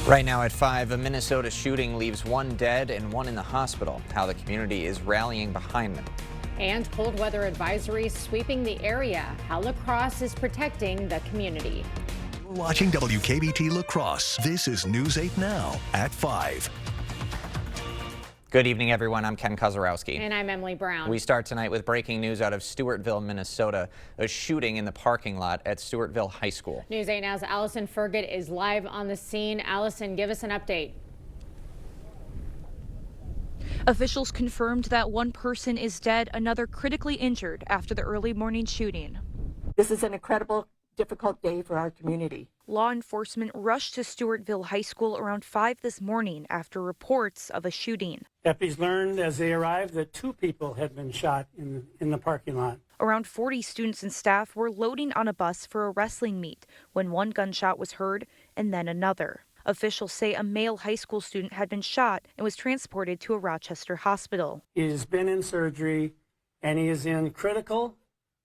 Right now at 5, a Minnesota shooting leaves one dead and one in the hospital. How the community is rallying behind them. And cold weather advisories sweeping the area. How La Crosse is protecting the community. You're watching WKBT La Crosse. This is News 8 Now at 5. Good evening, everyone. I'm Ken Kozarowski. And I'm Emily Brown. We start tonight with breaking news out of Stewartville, Minnesota. A shooting in the parking lot at Stewartville High School. News 8 Now's Allison Ferget is live on the scene. Allison, give us an update. Officials confirmed that one person is dead, another critically injured after the early morning shooting. This is an incredible, difficult day for our community. Law enforcement rushed to Stewartville High School around 5 this morning after reports of a shooting. Deputies learned as they arrived that 2 people had been shot in the parking lot. Around 40 students and staff were loading on a bus for a wrestling meet when one gunshot was heard and then another. Officials say a male high school student had been shot and was transported to a Rochester hospital. He has been in surgery and he is in critical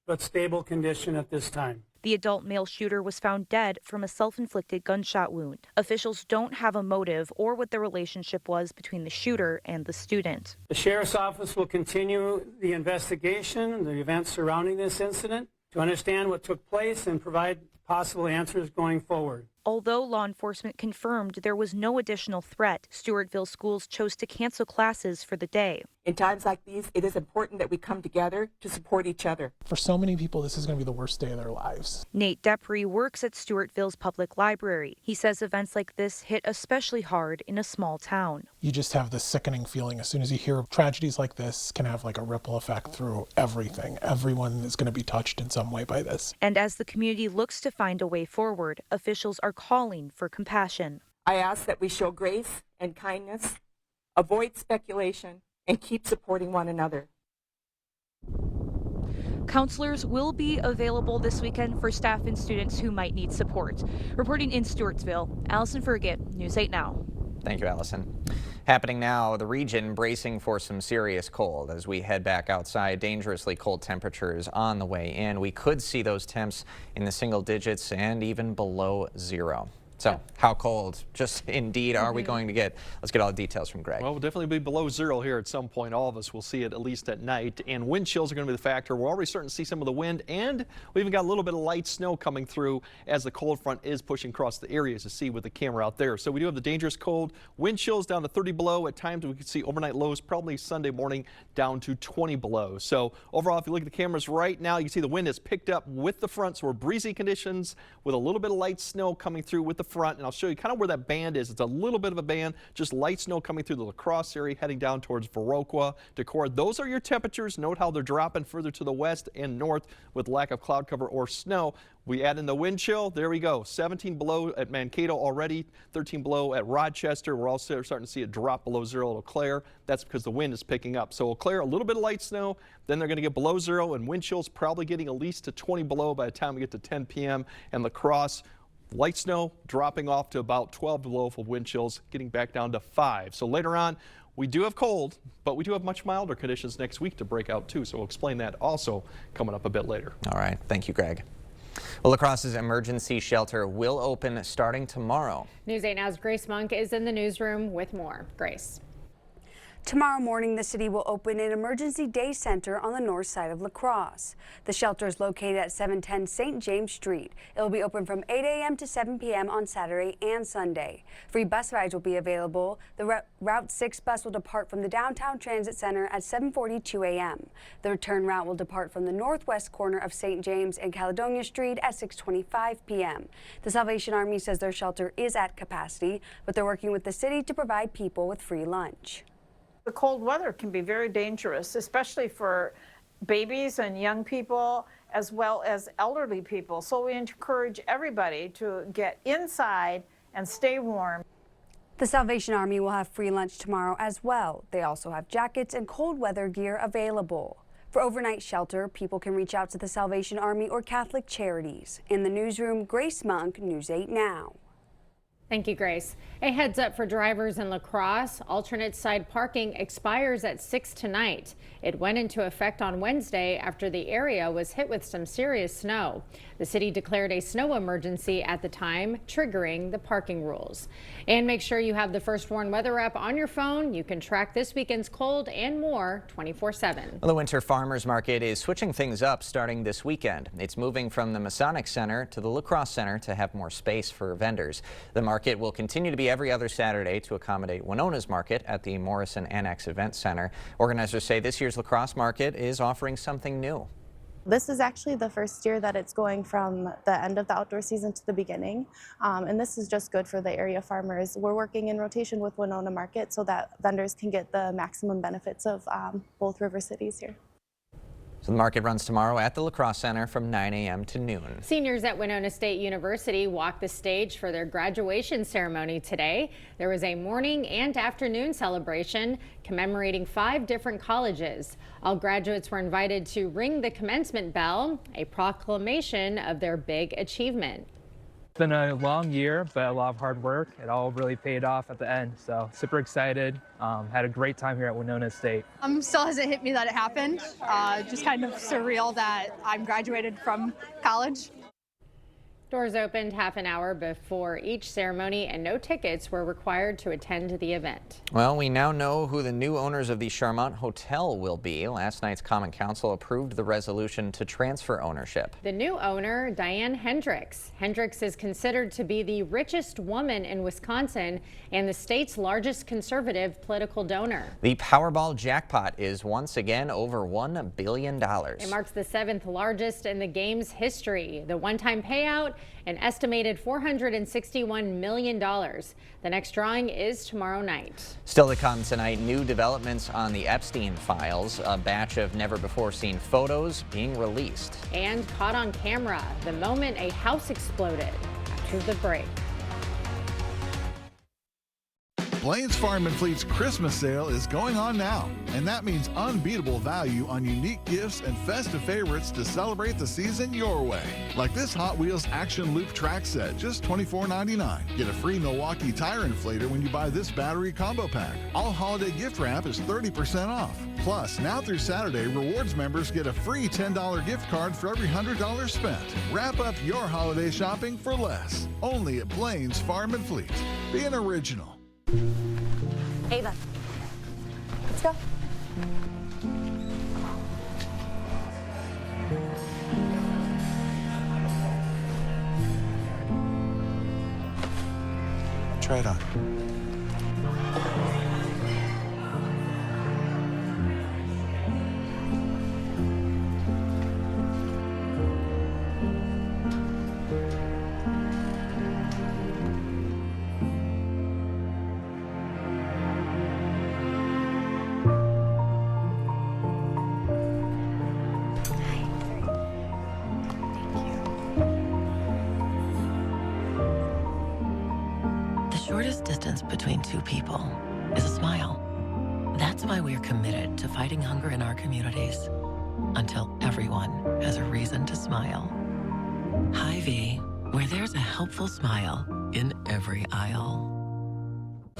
but stable condition at this time. The adult male shooter was found dead from a self-inflicted gunshot wound. Officials don't have a motive or what the relationship was between the shooter and the student. The sheriff's office will continue the investigation, the events surrounding this incident, to understand what took place and provide possible answers going forward. Although law enforcement confirmed there was no additional threat, Stewartville schools chose to cancel classes for the day. In times like these, it is important that we come together to support each other. For so many people, this is going to be the worst day of their lives. Nate Depre works at Stewartville's public library. He says events like this hit especially hard in a small town. You just have this sickening feeling as soon as you hear tragedies like this can have like a ripple effect through everything. Everyone is going to be touched in some way by this. And as the community looks to find a way forward, officials are calling for compassion. I ask that we show grace and kindness, avoid speculation, and keep supporting one another. Counselors will be available this weekend for staff and students who might need support. Reporting in Stewartsville, Allison Ferget, News 8 Now. Thank you, Allison. Happening now, the region bracing for some serious cold as we head back outside. Dangerously cold temperatures on the way in. We could see those temps in the single digits and even below zero. So how cold, just indeed, are we going to get? Let's get all the details from Greg. Well, we'll definitely be below zero here at some point. All of us will see it at least at night. And wind chills are going to be the factor. We're already starting to see some of the wind, and we even got a little bit of light snow coming through as the cold front is pushing across the areas to see with the camera out there. So we do have the dangerous cold. Wind chills down to 30 below. At times we could see overnight lows probably Sunday morning down to 20 below. So overall, if you look at the cameras right now, you can see the wind has picked up with the front. So we're breezy conditions with a little bit of light snow coming through with the front. And I'll show you kind of where that band is. It's a little bit of a band, just light snow coming through the La Crosse area, heading down towards Viroqua, Decorah. Those are your temperatures. Note how they're dropping further to the west and north with lack of cloud cover or snow. We add in the wind chill. There we go. 17 below at Mankato already, 13 below at Rochester. We're also starting to see it drop below zero at Eau Claire. That's because the wind is picking up. So Eau Claire, a little bit of light snow, then they're going to get below zero, and wind chills probably getting at least to 20 below by the time we get to 10 p.m. and La Crosse. Light snow dropping off to about 12 below for wind chills, getting back down to 5. So later on, we do have cold, but we do have much milder conditions next week to break out too. So we'll explain that also coming up a bit later. All right. Thank you, Greg. Well, La Crosse's emergency shelter will open starting tomorrow. News 8 Now's Grace Monk is in the newsroom with more. Grace. Tomorrow morning, the city will open an emergency day center on the north side of La Crosse. The shelter is located at 710 St. James Street. It will be open from 8 a.m. to 7 p.m. on Saturday and Sunday. Free bus rides will be available. The Route 6 bus will depart from the Downtown Transit Center at 7:42 a.m. The return route will depart from the northwest corner of St. James and Caledonia Street at 6:25 p.m. The Salvation Army says their shelter is at capacity, but they're working with the city to provide people with free lunch. The cold weather can be very dangerous, especially for babies and young people, as well as elderly people. So we encourage everybody to get inside and stay warm. The Salvation Army will have free lunch tomorrow as well. They also have jackets and cold weather gear available. For overnight shelter, people can reach out to the Salvation Army or Catholic Charities. In the newsroom, Grace Monk, News 8 Now. Thank you, Grace. A heads up for drivers in La Crosse. Alternate side parking expires at 6 tonight. It went into effect on Wednesday after the area was hit with some serious snow. The city declared a snow emergency at the time, triggering the parking rules. And make sure you have the First Warn weather app on your phone. You can track this weekend's cold and more 24/7. Well, the Winter Farmers Market is switching things up starting this weekend. It's moving from the Masonic Center to the La Crosse Center to have more space for vendors. The market will continue to be every other Saturday to accommodate Winona's Market at the Morrison Annex Event Center. Organizers say this year's La Crosse Market is offering something new. This is actually the first year that it's going from the end of the outdoor season to the beginning, and this is just good for the area farmers. We're working in rotation with Winona Market so that vendors can get the maximum benefits of both river cities here. So the market runs tomorrow at the La Crosse Center from 9 a.m. to noon. Seniors at Winona State University walked the stage for their graduation ceremony today. There was a morning and afternoon celebration commemorating 5 different colleges. All graduates were invited to ring the commencement bell, a proclamation of their big achievement. It's been a long year, but a lot of hard work. It all really paid off at the end, so super excited. Had a great time here at Winona State. Still hasn't hit me that it happened. Just kind of surreal that I'm graduated from college. Doors opened half an hour before each ceremony and no tickets were required to attend the event. Well, we now know who the new owners of the Charmant Hotel will be. Last night's Common Council approved the resolution to transfer ownership. The new owner, Diane Hendricks. Hendricks is considered to be the richest woman in Wisconsin and the state's largest conservative political donor. The Powerball jackpot is once again over $1 billion. It marks the 7th largest in the game's history. The one-time payout, an estimated $461 million. The next drawing is tomorrow night. Still to come tonight, new developments on the Epstein files, a batch of never-before-seen photos being released. And caught on camera, the moment a house exploded. After the break. Blain's Farm and Fleet's Christmas sale is going on now, and that means unbeatable value on unique gifts and festive favorites to celebrate the season your way. Like this Hot Wheels Action Loop track set, just $24.99. Get a free Milwaukee tire inflator when you buy this battery combo pack. All holiday gift wrap is 30% off. Plus, now through Saturday, rewards members get a free $10 gift card for every $100 spent. Wrap up your holiday shopping for less. Only at Blain's Farm and Fleet. Be an original. Ava, let's go. Try it on. Shortest distance between two people is a smile. That's why we're committed to fighting hunger in our communities until everyone has a reason to smile. Hy-Vee, where there's a helpful smile in every aisle.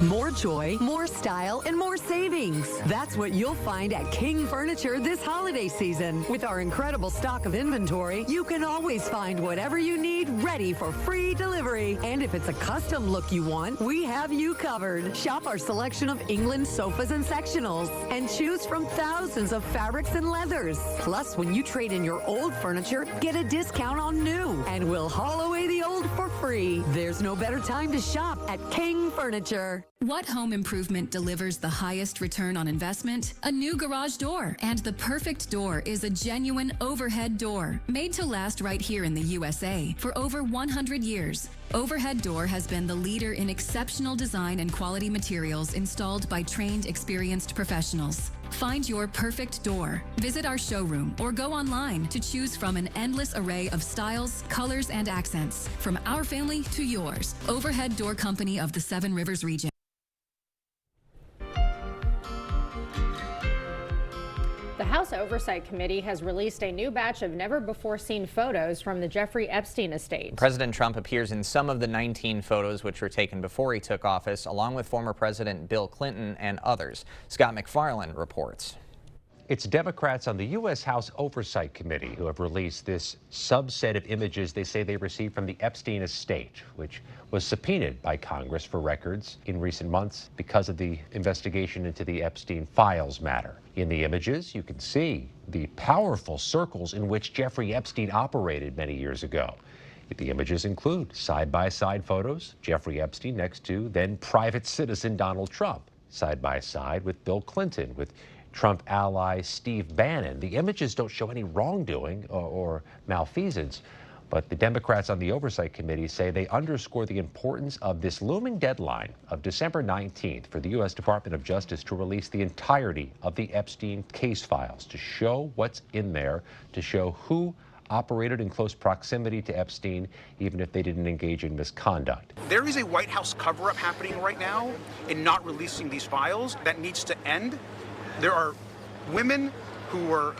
More joy, more style, and more savings. That's what you'll find at King Furniture this holiday season. With our incredible stock of inventory, you can always find whatever you need ready for free delivery. And if it's a custom look you want, we have you covered. Shop our selection of England sofas and sectionals and choose from thousands of fabrics and leathers. Plus, when you trade in your old furniture, get a discount on new. And we'll haul away the old for free. There's no better time to shop at King Furniture. What home improvement delivers the highest return on investment? A new garage door. And the perfect door is a genuine overhead door, made to last right here in the USA for over 100 years. Overhead Door has been the leader in exceptional design and quality materials installed by trained, experienced professionals. Find your perfect door. Visit our showroom or go online to choose from an endless array of styles, colors, and accents. From our family to yours. Overhead Door Company of the Seven Rivers region. The House Oversight Committee has released a new batch of never-before-seen photos from the Jeffrey Epstein estate. President Trump appears in some of the 19 photos which were taken before he took office, along with former President Bill Clinton and others. Scott McFarland reports. It's Democrats on the U.S. House Oversight Committee who have released this subset of images they say they received from the Epstein estate, which was subpoenaed by Congress for records in recent months because of the investigation into the Epstein files matter. In the images, you can see the powerful circles in which Jeffrey Epstein operated many years ago. The images include side-by-side photos, Jeffrey Epstein next to then private citizen Donald Trump, side-by-side with Bill Clinton, with Trump ally Steve Bannon. The images don't show any wrongdoing or malfeasance, but the Democrats on the Oversight Committee say they underscore the importance of this looming deadline of December 19th for the U.S. Department of Justice to release the entirety of the Epstein case files, to show what's in there, to show who operated in close proximity to Epstein, even if they didn't engage in misconduct. There is a White House cover-up happening right now in not releasing these files that needs to end. There are women who were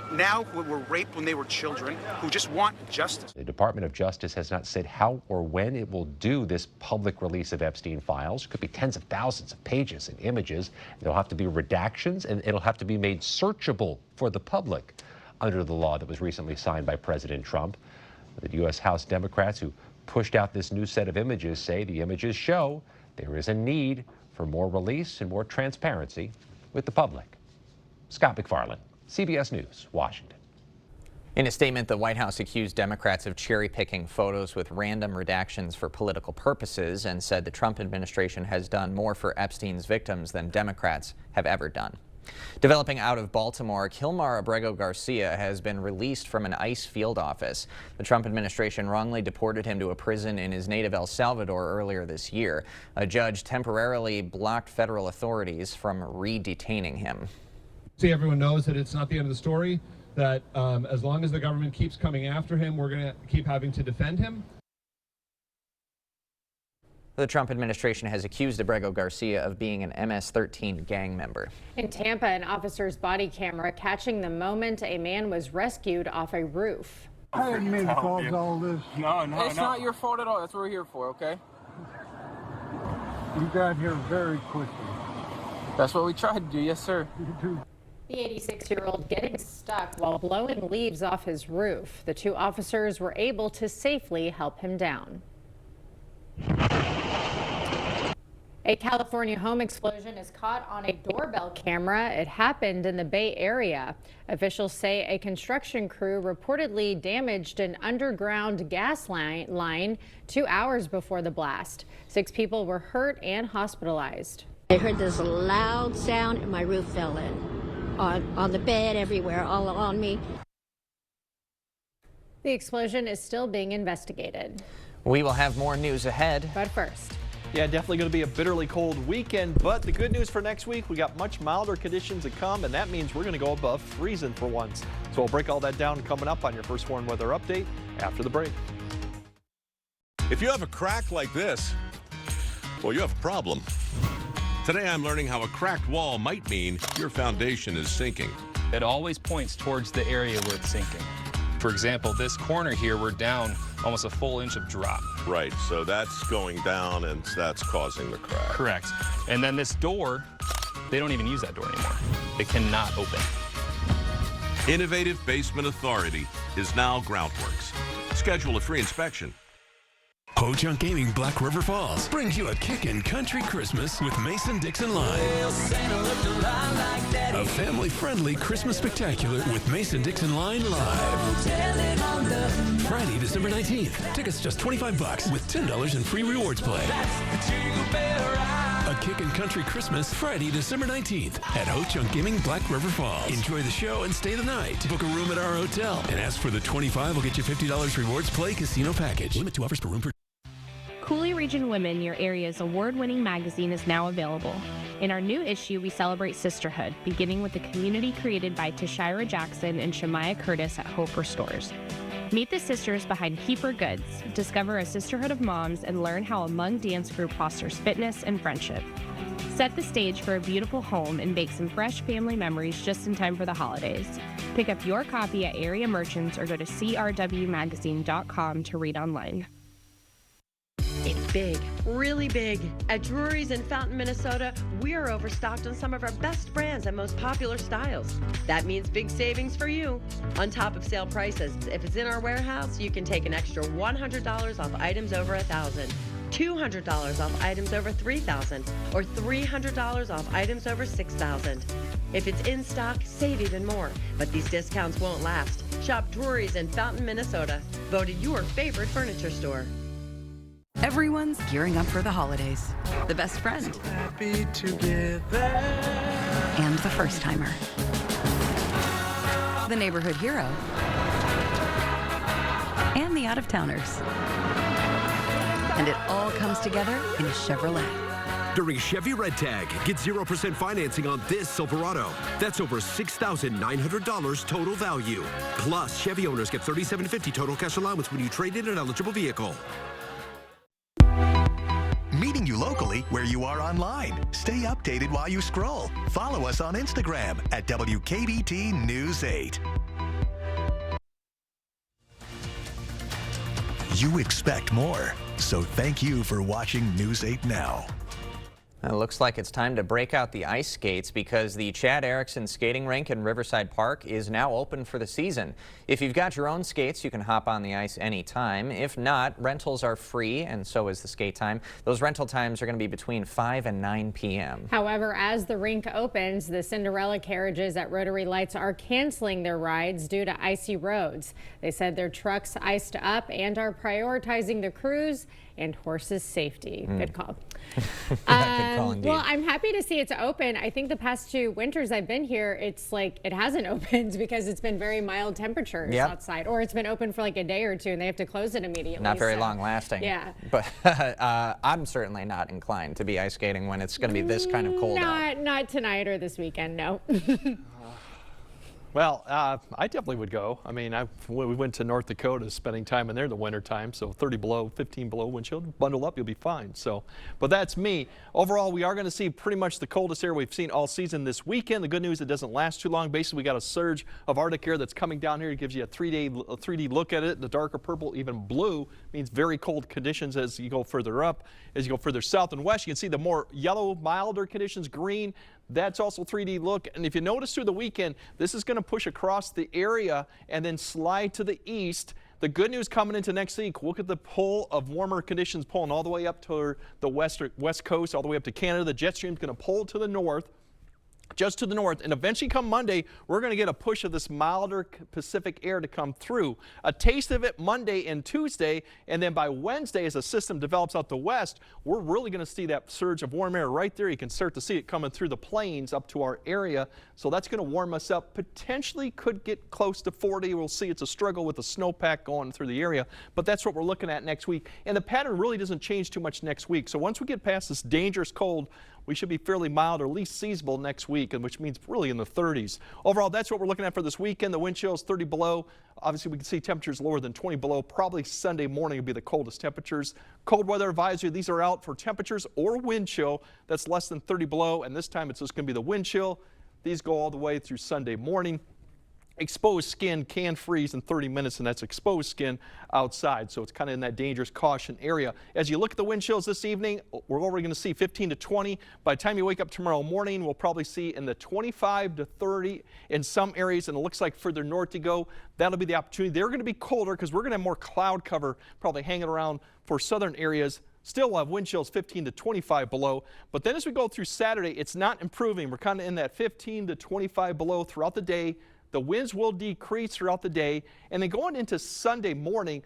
raped when they were children, who just want justice. The Department of Justice has not said how or when it will do this public release of Epstein files. It could be tens of thousands of pages and images. There'll have to be redactions, and it'll have to be made searchable for the public under the law that was recently signed by President Trump. The U.S. House Democrats who pushed out this new set of images say the images show there is a need for more release and more transparency with the public. Scott McFarland, CBS News, Washington. In a statement, the White House accused Democrats of cherry-picking photos with random redactions for political purposes and said the Trump administration has done more for Epstein's victims than Democrats have ever done. Developing out of Baltimore, Kilmar Abrego Garcia has been released from an ICE field office. The Trump administration wrongly deported him to a prison in his native El Salvador earlier this year. A judge temporarily blocked federal authorities from re-detaining him. See, everyone knows that it's not the end of the story, that as long as the government keeps coming after him, we're going to keep having to defend him. The Trump administration has accused Abrego Garcia of being an MS-13 gang member. In Tampa, an officer's body camera catching the moment a man was rescued off a roof. I didn't mean to cause all this. No, it's not your fault at all. That's what we're here for, okay? You got here very quickly. That's what we tried to do, yes, sir. The 86-year-old getting stuck while blowing leaves off his roof. The two officers were able to safely help him down. A California home explosion is caught on a doorbell camera. It happened in the Bay Area. Officials say a construction crew reportedly damaged an underground gas line 2 hours before the blast. 6 people were hurt and hospitalized. I heard this loud sound and my roof fell in. On the bed, everywhere, all on me. The explosion is still being investigated. We will have more news ahead. But first. Yeah, definitely going to be a bitterly cold weekend, but the good news for next week, we got much milder conditions to come, and that means we're going to go above freezing for once. So we'll break all that down coming up on your First Warn Weather Update after the break. If you have a crack like this, well, you have a problem. Today I'm learning how a cracked wall might mean your foundation is sinking. It always points towards the area where it's sinking. For example, this corner here, we're down almost a full inch of drop. Right, so that's going down and that's causing the crack. Correct. And then this door, they don't even use that door anymore. It cannot open. Innovative Basement Authority is now Groundworks. Schedule a free inspection. Ho-Chunk Gaming Black River Falls brings you a kickin' country Christmas with Mason-Dixon Line. A family-friendly Christmas spectacular with Mason-Dixon Line Live. Friday, December 19th. Tickets just $25 with $10 in free rewards play. A kickin' country Christmas Friday, December 19th at Ho-Chunk Gaming Black River Falls. Enjoy the show and stay the night. Book a room at our hotel and ask for the $25 will get you $50 rewards play casino package. Limit 2 offers per room per. Coulee Region Women, your area's award-winning magazine, is now available. In our new issue, we celebrate sisterhood, beginning with the community created by Tashira Jackson and Shemaiah Curtis at Hope Restores. Meet the sisters behind Keeper Goods, discover a sisterhood of moms, and learn how a Hmong dance group fosters fitness and friendship. Set the stage for a beautiful home and bake some fresh family memories just in time for the holidays. Pick up your copy at area merchants or go to crwmagazine.com to read online. It's big, really big. At Drury's in Fountain, Minnesota, we're overstocked on some of our best brands and most popular styles. That means big savings for you. On top of sale prices, if it's in our warehouse, you can take an extra $100 off items over $1,000, $200 off items over $3,000, or $300 off items over $6,000. If it's in stock, save even more. But these discounts won't last. Shop Drury's in Fountain, Minnesota. Voted your favorite furniture store. Everyone's gearing up for the holidays. The best friend. Happy together. And the first timer. The neighborhood hero. And the out-of-towners. And it all comes together in a Chevrolet. During Chevy Red Tag, get 0% financing on this Silverado. That's over $6,900 total value. Plus, Chevy owners get $3,750 total cash allowance when you trade in an eligible vehicle. Meeting you locally where you are online. Stay updated while you scroll. Follow us on Instagram at WKBT News 8. You expect more, so thank you for watching News 8 Now. It looks like it's time to break out the ice skates because the Chad Erickson skating rink in Riverside Park is now open for the season. If you've got your own skates, you can hop on the ice anytime. If not, rentals are free and so is the skate time. Those rental times are going to be between 5 and 9 p.m. However, as the rink opens, the Cinderella carriages at Rotary Lights are canceling their rides due to icy roads. They said their trucks iced up and are prioritizing the crews and horses' safety. Good call. Good call indeed. Well, I'm happy to see it's open. I think the past 2 winters I've been here, it's like it hasn't opened because it's been very mild temperatures outside, or it's been open for like a day or two and they have to close it immediately. Not very long lasting. Yeah. But I'm certainly not inclined to be ice skating when it's going to be this kind of cold out. Not tonight or this weekend, no. Well, I definitely would go. I mean, we went to North Dakota spending time in there in the winter time, so 30 below, 15 below wind chill. Bundle up, you'll be fine. So, but that's me. Overall, we are going to see pretty much the coldest air we've seen all season this weekend. The good news, it doesn't last too long. Basically, we got a surge of Arctic air that's coming down here. It gives you a 3D look at it. The darker purple, even blue, means very cold conditions as you go further up. As you go further south and west, you can see the more yellow, milder conditions, green. That's also 3D look. And if you notice through the weekend, this is going to push across the area and then slide to the east. The good news coming into next week, look at the pull of warmer conditions pulling all the way up to the west coast, all the way up to Canada. The jet stream is going to pull to the north. Just to the north, and eventually come Monday, we're going to get a push of this milder Pacific air to come through. A taste of it Monday and Tuesday, and then by Wednesday, as the system develops out the west, we're really going to see that surge of warm air right there. You can start to see it coming through the plains up to our area, so that's going to warm us up. Potentially could get close to 40. We'll see. It's a struggle with the snowpack going through the area, but that's what we're looking at next week, and the pattern really doesn't change too much next week. So once we get past this dangerous cold, we should be fairly mild or at least seasonable next week, which means really in the 30s. Overall, that's what we're looking at for this weekend. The wind chill is 30 below. Obviously, we can see temperatures lower than 20 below. Probably Sunday morning will be the coldest temperatures. Cold weather advisory, these are out for temperatures or wind chill that's less than 30 below, and this time it's just going to be the wind chill. These go all the way through Sunday morning. Exposed skin can freeze in 30 minutes, and that's exposed skin outside, so it's kind of in that dangerous caution area. As you look at the wind chills this evening, we're already going to see 15 to 20. By the time you wake up tomorrow morning, we'll probably see in the 25 to 30 in some areas, and it looks like further north you go, that'll be the opportunity. They're going to be colder because we're going to have more cloud cover probably hanging around for southern areas. Still, we'll have wind chills 15 to 25 below, but then as we go through Saturday, it's not improving. We're kind of in that 15 to 25 below throughout the day. The winds will decrease throughout the day, and then going into Sunday morning,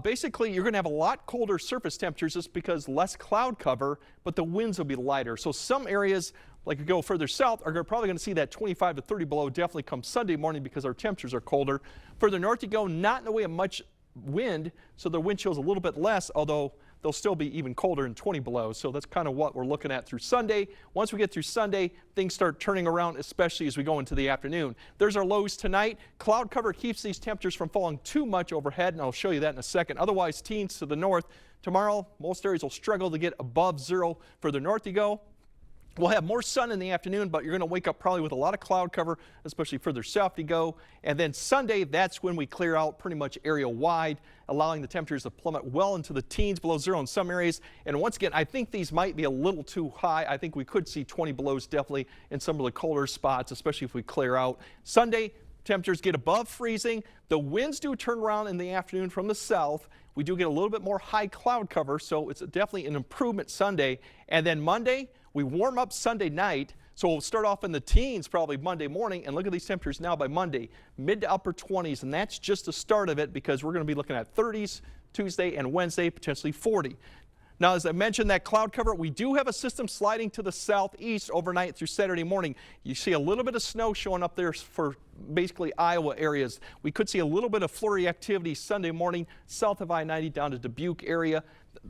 basically you're going to have a lot colder surface temperatures just because less cloud cover, but the winds will be lighter. So some areas, like you go further south, are probably going to see that 25 to 30 below definitely come Sunday morning because our temperatures are colder. Further north you go, not in the way of much wind, so the wind chill is a little bit less, although they'll still be even colder than 20 below. So that's kind of what we're looking at through Sunday. Once we get through Sunday, things start turning around, especially as we go into the afternoon. There's our lows tonight. Cloud cover keeps these temperatures from falling too much overhead, and I'll show you that in a second. Otherwise, teens to the north. Tomorrow, most areas will struggle to get above zero. Further north you go. We'll have more sun in the afternoon, but you're going to wake up probably with a lot of cloud cover, especially further south you go. And then Sunday, that's when we clear out pretty much area-wide, allowing the temperatures to plummet well into the teens, below zero in some areas. And once again, I think these might be a little too high. I think we could see 20 belows definitely in some of the colder spots, especially if we clear out. Sunday, temperatures get above freezing. The winds do turn around in the afternoon from the south. We do get a little bit more high cloud cover, so it's definitely an improvement Sunday. And then Monday, we warm up Sunday night, so we'll start off in the teens probably Monday morning, and look at these temperatures now by Monday, mid to upper 20s, and that's just the start of it because we're going to be looking at 30s Tuesday and Wednesday, potentially 40. Now, as I mentioned, that cloud cover, we do have a system sliding to the southeast overnight through Saturday morning. You see a little bit of snow showing up there for basically Iowa areas. We could see a little bit of flurry activity Sunday morning south of I-90 down to Dubuque area.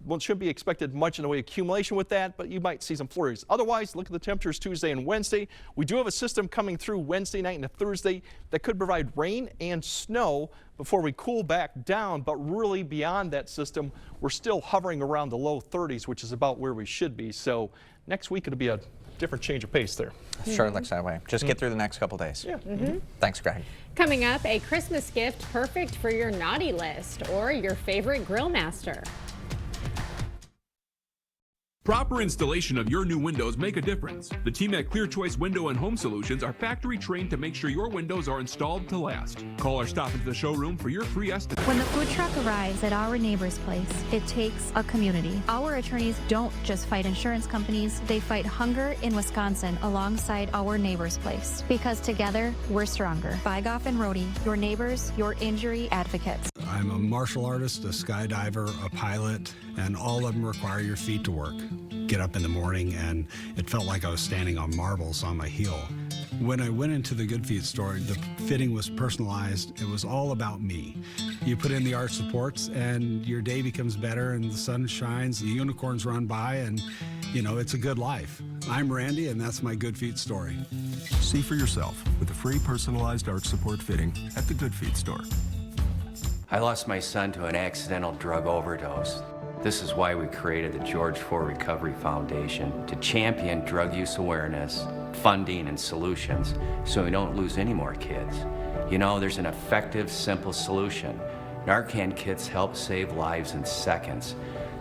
Well, shouldn't be expected much in the way of accumulation with that, but you might see some flurries. Otherwise, look at the temperatures Tuesday and Wednesday. We do have a system coming through Wednesday night into Thursday that could provide rain and snow before we cool back down, but really beyond that system, we're still hovering around the low 30s, which is about where we should be. So next week it'll be a different change of pace there. Sure looks that way. Just get through the next couple days. Yeah. Thanks, Greg. Coming up, a Christmas gift perfect for your naughty list or your favorite grill master. Proper installation of your new windows make a difference. The team at Clear Choice Window and Home Solutions are factory trained to make sure your windows are installed to last. Call or stop into the showroom for your free estimate. When the food truck arrives at our neighbor's place, it takes a community. Our attorneys don't just fight insurance companies, they fight hunger in Wisconsin alongside our neighbor's place. Because together, we're stronger. Bygoff and Rohde, your neighbors, your injury advocates. I'm a martial artist, a skydiver, a pilot, and all of them require your feet to work. Get up in the morning and it felt like I was standing on marbles on my heel. When I went into the Good Feet store, the fitting was personalized. It was all about me. You put in the arch supports and your day becomes better and the sun shines, the unicorns run by, and you know, it's a good life. I'm Randy and that's my Good Feet story. See for yourself with a free personalized arch support fitting at the Good Feet store. I lost my son to an accidental drug overdose. This is why we created the George Ford Recovery Foundation, to champion drug use awareness, funding, and solutions so we don't lose any more kids. You know, there's an effective, simple solution. Narcan kits help save lives in seconds.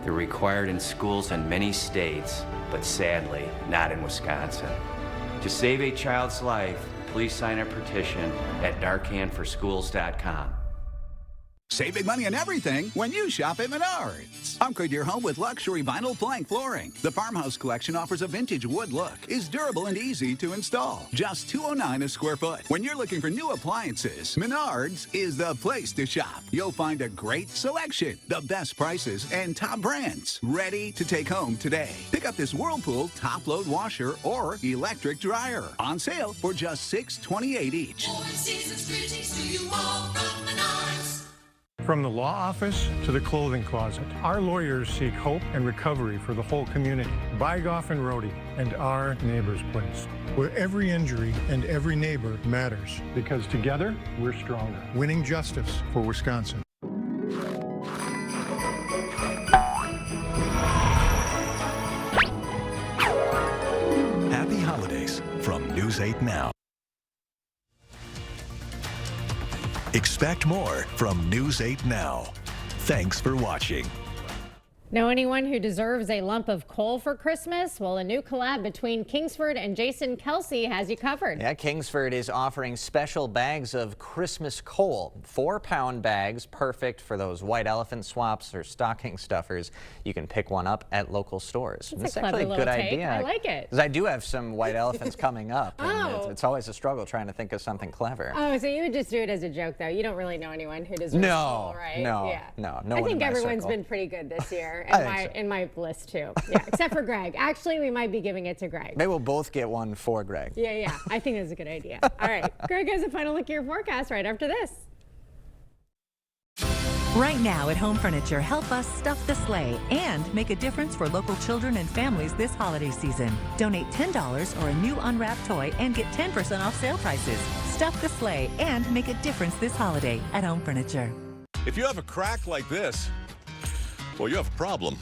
They're required in schools in many states, but sadly, not in Wisconsin. To save a child's life, please sign a petition at NarcanForSchools.com. Save big money on everything when you shop at Menards. Upgrade your home with luxury vinyl plank flooring. The Farmhouse Collection offers a vintage wood look, is durable and easy to install. Just $209 a square foot. When you're looking for new appliances, Menards is the place to shop. You'll find a great selection, the best prices, and top brands ready to take home today. Pick up this Whirlpool top-load washer or electric dryer on sale for just $628 each. From the law office to the clothing closet, our lawyers seek hope and recovery for the whole community. Bygoff and Rohde and our neighbor's place, where every injury and every neighbor matters. Because together, we're stronger. Winning justice for Wisconsin. Happy holidays from News 8 Now. Expect more from News 8 Now. Thanks for watching. Know anyone who deserves a lump of coal for Christmas? Well, a new collab between Kingsford and Jason Kelsey has you covered. Yeah, Kingsford is offering special bags of Christmas coal. 4-pound bags, perfect for those white elephant swaps or stocking stuffers. You can pick one up at local stores. That's a actually a good idea. I like it. 'Cause I do have some white elephants coming up. And Oh. it's always a struggle trying to think of something clever. Oh, so you would just do it as a joke, though. You don't really know anyone who deserves coal, right? No, yeah. no I one in think my everyone's circle. been pretty good this year. I In my list too. Yeah, except for Greg. Actually, we might be giving it to Greg. Maybe we'll both get one for Greg. Yeah. I think that's a good idea. All right. Greg has a final look at your forecast right after this. Right now at Home Furniture, help us stuff the sleigh and make a difference for local children and families this holiday season. Donate $10 or a new unwrapped toy and get 10% off sale prices. Stuff the sleigh and make a difference this holiday at Home Furniture. If you have a crack like this, well, you have a problem.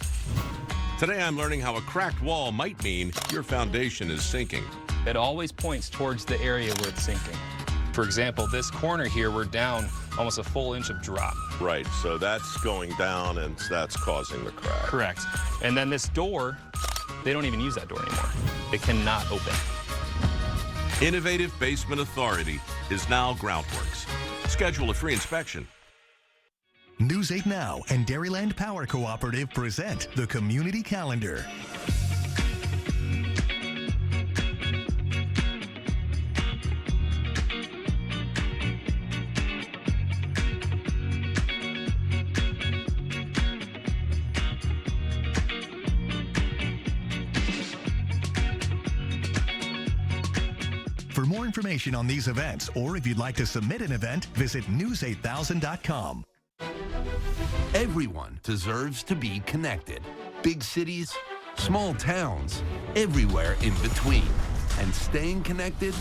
Today I'm learning how a cracked wall might mean your foundation is sinking. It always points towards the area where it's sinking. For example, this corner here, we're down almost a full inch of drop. Right, so that's going down and that's causing the crack. Correct. And then this door, they don't even use that door anymore. It cannot open. Innovative Basement Authority is now Groundworks. Schedule a free inspection. News 8 Now and Dairyland Power Cooperative present the Community Calendar. For more information on these events, or if you'd like to submit an event, visit news8000.com. Everyone deserves to be connected. Big cities, small towns, everywhere in between. And staying connected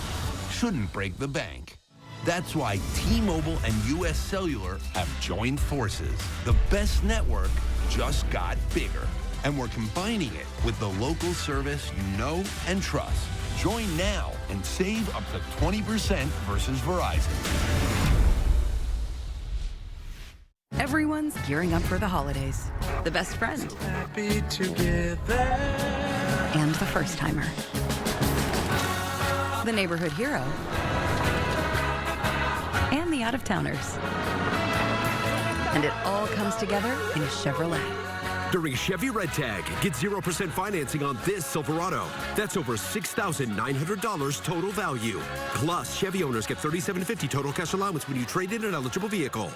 shouldn't break the bank. That's why T-Mobile and US Cellular have joined forces. The best network just got bigger. And we're combining it with the local service you know and trust. Join now and save up to 20% versus Verizon. Everyone's gearing up for the holidays. The best friend. So happy together. And the first timer. The neighborhood hero. And the out-of-towners. And it all comes together in a Chevrolet. During Chevy Red Tag, get 0% financing on this Silverado. That's over $6,900 total value. Plus, Chevy owners get $3,750 total cash allowance when you trade in an eligible vehicle.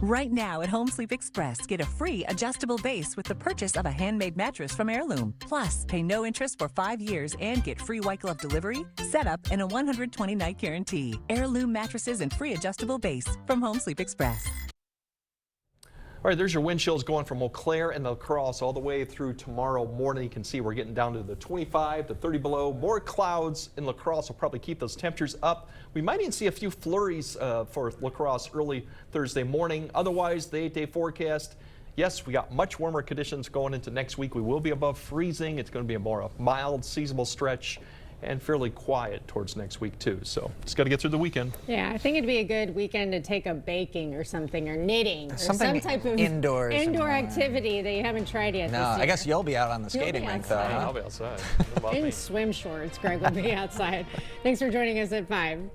Right now at Home Sleep Express, get a free adjustable base with the purchase of a handmade mattress from Heirloom. Plus, pay no interest for 5 years and get free white glove delivery, setup, and a 120-night guarantee. Heirloom mattresses and free adjustable base from Home Sleep Express. All right, there's your wind chills going from Eau Claire and La Crosse all the way through tomorrow morning. You can see we're getting down to the 25 to 30 below. More clouds in La Crosse will probably keep those temperatures up. We might even see a few flurries for La Crosse early Thursday morning. Otherwise, the 8-day forecast, yes, we got much warmer conditions going into next week. We will be above freezing. It's going to be a more mild, seasonable stretch and fairly quiet towards next week too. So just got to get through the weekend. Yeah, I think it'd be a good weekend to take a baking or something, or knitting, or some type of indoor activity that you haven't tried yet. No, this year. I guess you'll be out on the skating rink though. I'll be outside. In swim shorts, Greg will be outside. Thanks for joining us at 5.